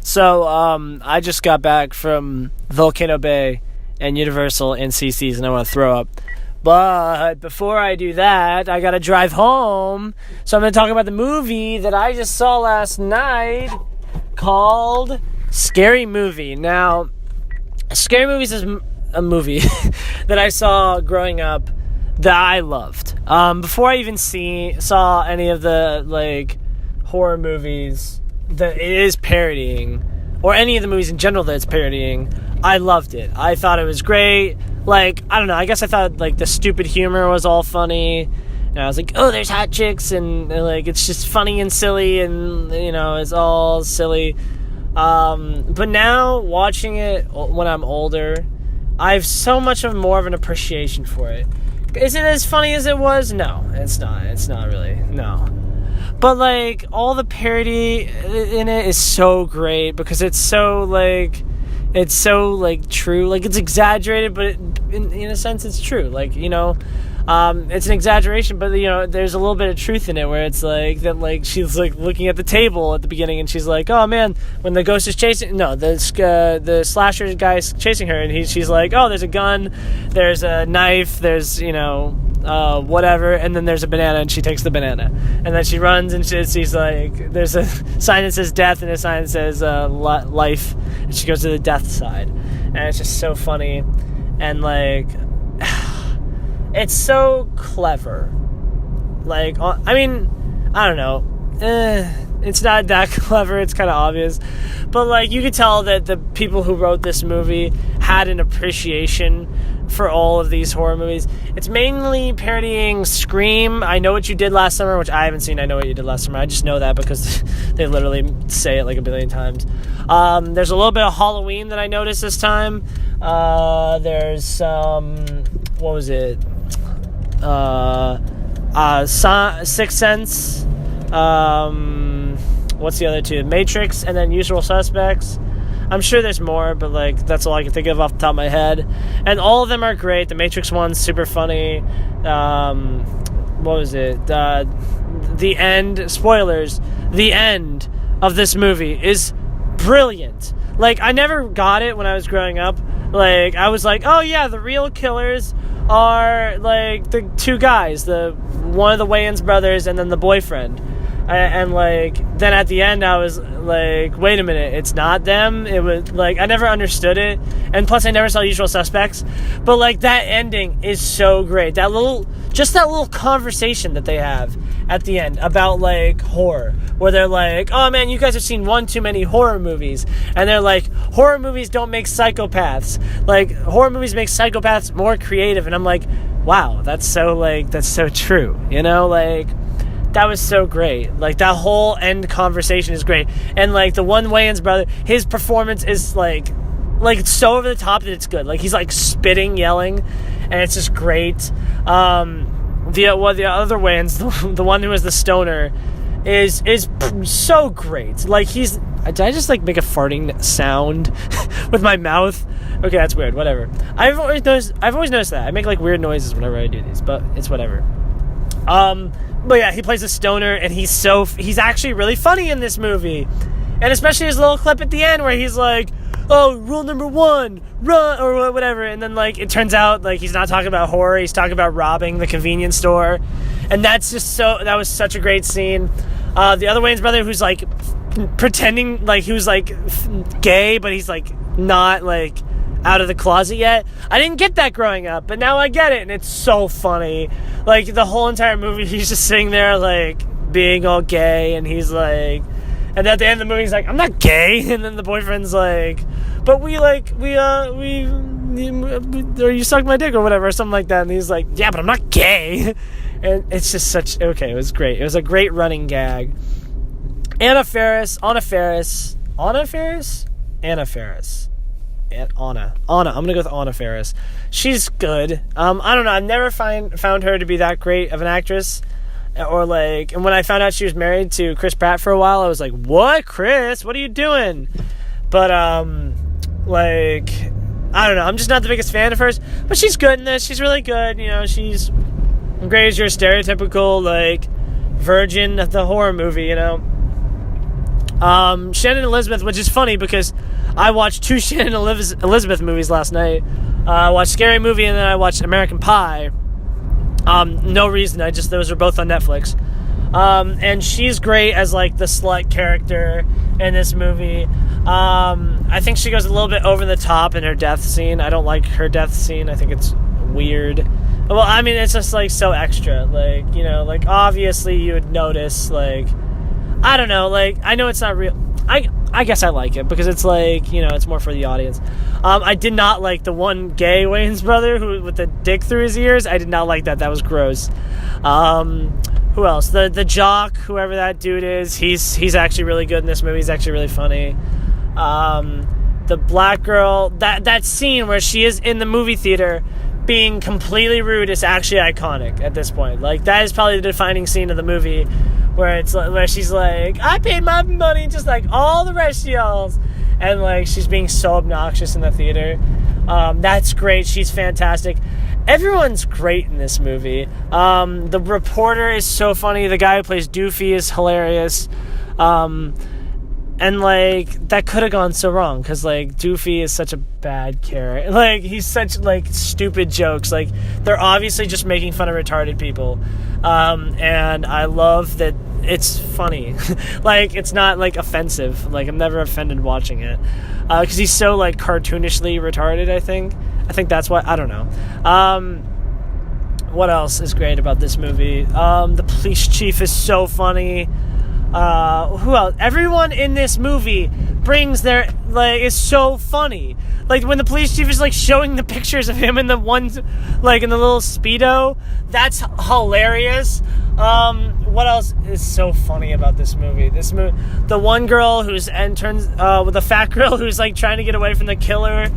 So, I just got back from Volcano Bay and Universal and CC's, and I want to throw up. But before I do that, I gotta drive home. So I'm gonna talk about the movie that I just saw last night called Scary Movie. Now, Scary Movies is a movie that I saw growing up that I loved. Before I even saw any of the horror movies that it is parodying, or any of the movies in general that it's parodying, I loved it. I thought it was great. I don't know, I guess I thought the stupid humor was all funny. And I was like, oh, there's hot chicks, and it's just funny and silly, and it's all silly. But now watching it when I'm older, I have so much more of an appreciation for it. Is it as funny as it was? No, it's not. It's not really. No. But all the parody in it is so great because it's so true. It's exaggerated, but in a sense it's true. It's an exaggeration, but there's a little bit of truth in it where it's she's looking at the table at the beginning and she's like, oh man, when the ghost is the slasher guy's chasing her, and she's like, oh, there's a gun, there's a knife, there's whatever, and then there's a banana, and she takes the banana, and then she runs, and she's like, there's a sign that says death and a sign that says life, and she goes to the death side, and it's just so funny, and it's so clever. I don't know. It's not that clever. It's kind of obvious. But, you could tell that the people who wrote this movie had an appreciation for all of these horror movies. It's mainly parodying Scream, I Know What You Did Last Summer, which I haven't seen I Know What You Did Last Summer. I just know that because they literally say it a billion times. There's a little bit of Halloween that I noticed this time. There's what was it? Sixth Sense. What's the other two? Matrix, and then Usual Suspects. I'm sure there's more, but that's all I can think of off the top of my head. And all of them are great. The Matrix one's super funny. What was it? The end. Spoilers. The end of this movie is brilliant. I never got it when I was growing up. I was like, oh yeah, the real killers are the two guys, one of the Wayans brothers and then the boyfriend, and then at the end I was wait a minute, it's not them. It was I never understood it, and plus I never saw Usual Suspects, but that ending is so great. That little conversation that they have at the end about horror, where they're oh man, you guys have seen one too many horror movies, and they're horror movies don't make psychopaths, horror movies make psychopaths more creative, and I'm wow, that's so true, that was so great. That whole end conversation is great, and the one Wayans brother, his performance is it's so over the top that it's good. He's spitting, yelling, and it's just great. The other Wayans, the one who is the stoner, is so great. Did I just make a farting sound with my mouth? Okay, that's weird. Whatever. I've always noticed that I make weird noises whenever I do these, but it's whatever. But yeah, he plays a stoner, and he's actually really funny in this movie, and especially his little clip at the end where he's oh, rule number 1, run, or whatever, and then it turns out he's not talking about horror, he's talking about robbing the convenience store, and that was such a great scene. The other Wayans brother, who's pretending he was gay, but he's not out of the closet yet. I didn't get that growing up, but now I get it, and it's so funny. The whole entire movie, he's just sitting there being all gay, and he's and at the end of the movie he's I'm not gay, and then the boyfriend's but we or you suck my dick or whatever, or something like that, and he's yeah, but I'm not gay. And it's just it was great. It was a great running gag. Anna Faris. I'm gonna go with Anna Faris. She's good. I don't know, I've never found her to be that great of an actress, or and when I found out she was married to Chris Pratt for a while, I was like, what, Chris, what are you doing? But I don't know, I'm just not the biggest fan of hers, but she's good in this. She's really good. She's great as your stereotypical virgin of the horror movie. Shannon Elizabeth, which is funny because I watched 2 Shannon Elizabeth movies last night. I watched Scary Movie and then I watched American Pie. No reason, those were both on Netflix. And she's great as like the slut character in this movie. I think she goes a little bit over the top in her death scene. I don't like her death scene. I think it's weird. Well, I mean, it's just like so extra. Like, you know, like obviously you would notice, like, I don't know, like, I know it's not real. I guess I like it because it's like, you know, it's more for the audience. I did not like the one gay Wayans brother who with the dick through his ears. I did not like that. That was gross. Who else? The jock, whoever that dude is, he's actually really good in this movie. He's actually really funny. The black girl, that scene where she is in the movie theater being completely rude is actually iconic at this point. Like, that is probably the defining scene of the movie where she's like, I paid my money just like all the rest of y'all's, and like she's being so obnoxious in the theater. That's great. She's fantastic. Everyone's great in this movie. The reporter is so funny. The guy who plays Doofy is hilarious. And, like, that could have gone so wrong, because, like, Doofy is such a bad character. Like, he's such, like, stupid jokes. Like, they're obviously just making fun of retarded people. And I love that it's funny. Like, it's not, like, offensive. Like, I'm never offended watching it. Because he's so, like, cartoonishly retarded, I think. I think that's why. I don't know. What else is great about this movie? The police chief is so funny. Who else? Everyone in this movie brings their, like, is so funny. Like, when the police chief is, like, showing the pictures of him in the one, like, in the little Speedo, that's hilarious. What else is so funny about this movie? The one girl who's turns with the fat girl who's, like, trying to get away from the killer,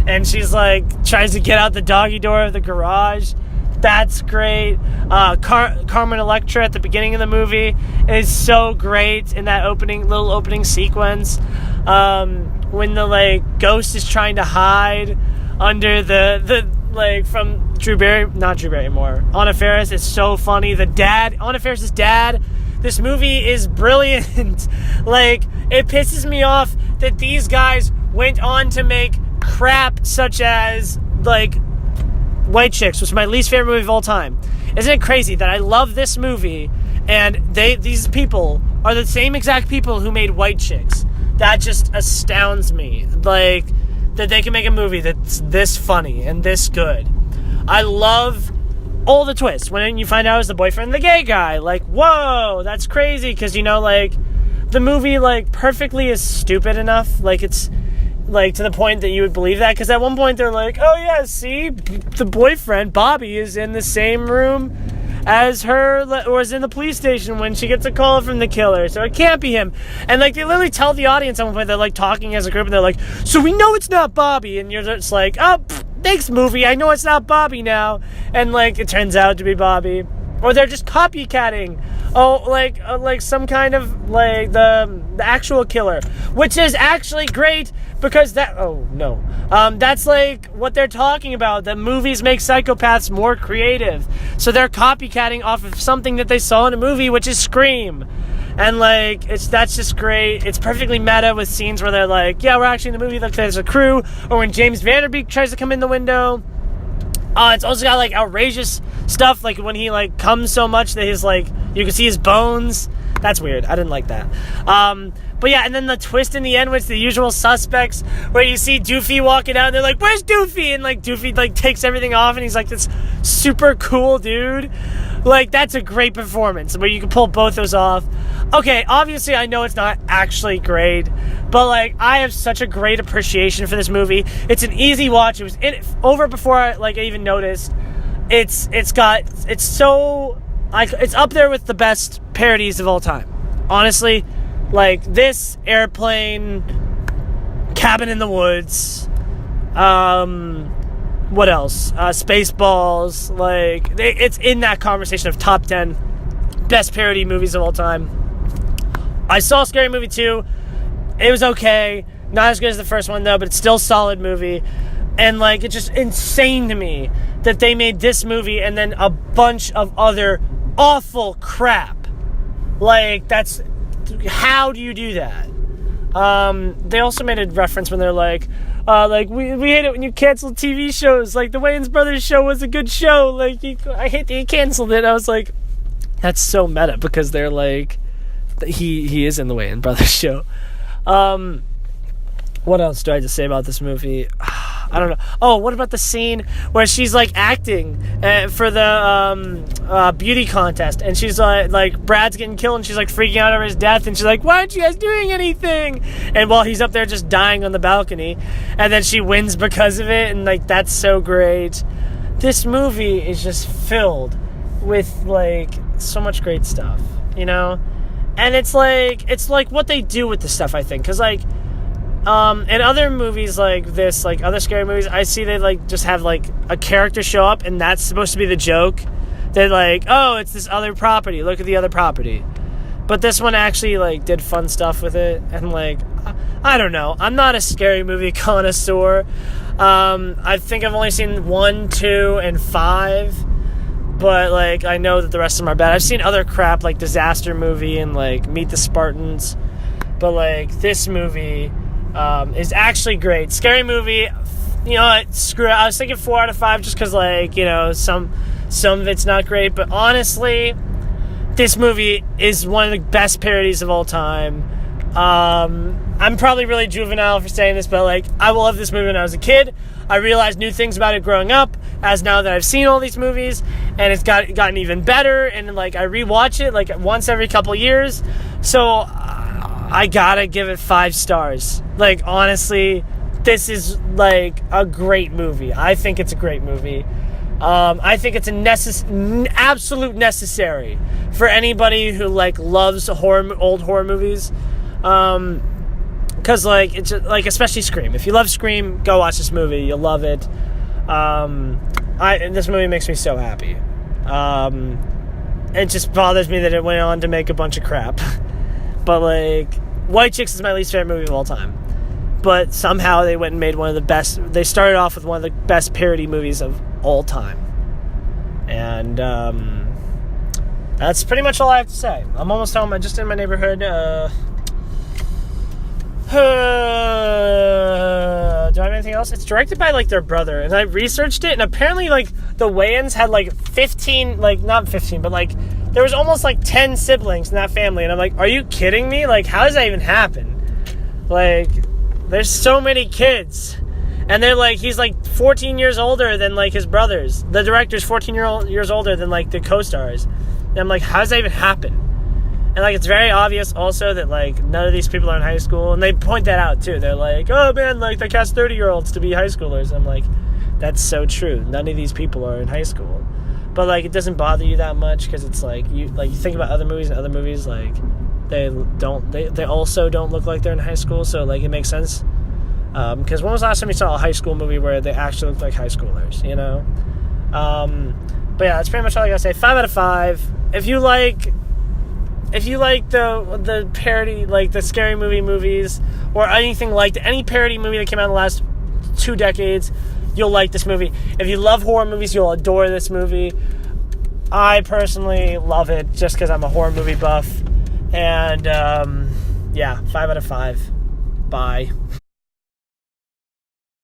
and she's, like, tries to get out the doggy door of the garage. That's great. Carmen Electra at the beginning of the movie is so great in that little opening sequence. When the, like, ghost is trying to hide under the like, from not Drew Barrymore, Anna Faris. It's so funny. Anna Faris's dad. This movie is brilliant. Like, it pisses me off that these guys went on to make crap such as, like, White Chicks, which is my least favorite movie of all time. Isn't it crazy that I love this movie and these people are the same exact people who made White Chicks? That just astounds me. Like, that they can make a movie that's this funny and this good. I love all the twists. When you find out it's the boyfriend of the gay guy, like, whoa, that's crazy. Because, you know, like, the movie, like, perfectly is stupid enough. Like, it's, like, to the point that you would believe that, because at one point they're like, oh yeah, see, the boyfriend Bobby is in the same room as her, or is in the police station when she gets a call from the killer, so it can't be him. And, like, they literally tell the audience at one point, they're, like, talking as a group, and they're like, so we know it's not Bobby, and you're just like, oh, thanks, movie, I know it's not Bobby now. And, like, it turns out to be Bobby. Or they're just copycatting, like some kind of, like, the actual killer, which is actually great, because that's, like, what they're talking about. The movies make psychopaths more creative, so they're copycatting off of something that they saw in a movie, which is Scream. And, like, that's just great. It's perfectly meta with scenes where they're like, yeah, we're actually in the movie, like, there's a crew, or when James Vanderbeek tries to come in the window. It's also got, like, outrageous stuff, like when he, like, comes so much that his, like, you can see his bones. That's weird. I didn't like that. But yeah, and then the twist in the end with The Usual Suspects, where you see Doofy walking out and they're like, where's Doofy? And, like, Doofy, like, takes everything off and he's, like, this super cool dude. Like, that's a great performance where you can pull both those off. Okay, obviously I know it's not actually great, but, like, I have such a great appreciation for this movie. It's an easy watch. It was over before I even noticed. It's up there with the best parodies of all time. Honestly, like, this, Airplane, Cabin in the Woods, what else? Spaceballs, like, it's in that conversation of top 10 best parody movies of all time. I saw Scary Movie 2. It was okay. Not as good as the first one, though, but it's still a solid movie. And, like, it's just insane to me that they made this movie and then a bunch of other awful crap. Like, that's how do you do that? They also made a reference when they're like, we hate it when you cancel TV shows. Like, the Wayans Brothers show was a good show. Like, I hate that you canceled it. I was like, that's so meta, because they're like, he is in the Wayans Brothers show. What else do I have to say about this movie? I don't know. Oh, what about the scene where she's like acting for the beauty contest, and she's like Brad's getting killed, and she's like freaking out over his death, and she's like, "Why aren't you guys doing anything?" And while he's up there just dying on the balcony, and then she wins because of it, and like that's so great. This movie is just filled with like so much great stuff, you know, and it's like what they do with the stuff, I think, because like. In other movies like this, like other scary movies, I see they like just have like a character show up, and that's supposed to be the joke. They're like, oh, it's this other property. Look at the other property. But this one actually like did fun stuff with it, and like I don't know. I'm not a scary movie connoisseur. I think I've only seen 1, 2, and 5. But like I know that the rest of them are bad. I've seen other crap like Disaster Movie and like Meet the Spartans, but like this movie. Is actually great. Scary Movie, you know, screw it. I was thinking 4 out of 5 just because, like, you know, some of it's not great. But honestly, this movie is one of the best parodies of all time. I'm probably really juvenile for saying this, but, like, I loved this movie when I was a kid. I realized new things about it growing up, as now that I've seen all these movies, and it's gotten even better. And, like, I rewatch it, like, once every couple years. So I gotta give it 5 stars. Like, honestly, this is, like, a great movie. I think it's a great movie. I think it's absolute necessary for anybody who, like, loves old horror movies. Because, like, it's just, like, especially Scream. If you love Scream, go watch this movie. You'll love it. This movie makes me so happy. It just bothers me that it went on to make a bunch of crap. But, like, White Chicks is my least favorite movie of all time. But somehow they went and made one of the best. They started off with one of the best parody movies of all time. And that's pretty much all I have to say. I'm almost home. I'm just in my neighborhood. Do I have anything else? It's directed by, like, their brother. And I researched it. And apparently, like, the Wayans had, like, 15, like, not 15, but, like, there was almost like 10 siblings in that family, and I'm like, are you kidding me? Like, how does that even happen? Like, there's so many kids, and they're like, he's like 14 years older than like his brothers. The director's 14 years older than like the co-stars, and I'm like, how does that even happen? And like, it's very obvious also that like none of these people are in high school, and they point that out too. They're like, oh man, like they cast 30-year-olds to be high schoolers. I'm like, that's so true. None of these people are in high school. But, like, it doesn't bother you that much because it's, like, you think about other movies, like, they also don't look like they're in high school, so, like, it makes sense. Because when was the last time you saw a high school movie where they actually look like high schoolers, you know? But, yeah, that's pretty much all I gotta say. 5 out of 5. If you like the parody, like, the scary movie movies, or anything like any parody movie that came out in the last 2 decades, you'll like this movie. If you love horror movies, you'll adore this movie. I personally love it just because I'm a horror movie buff. And, yeah, 5 out of 5. Bye.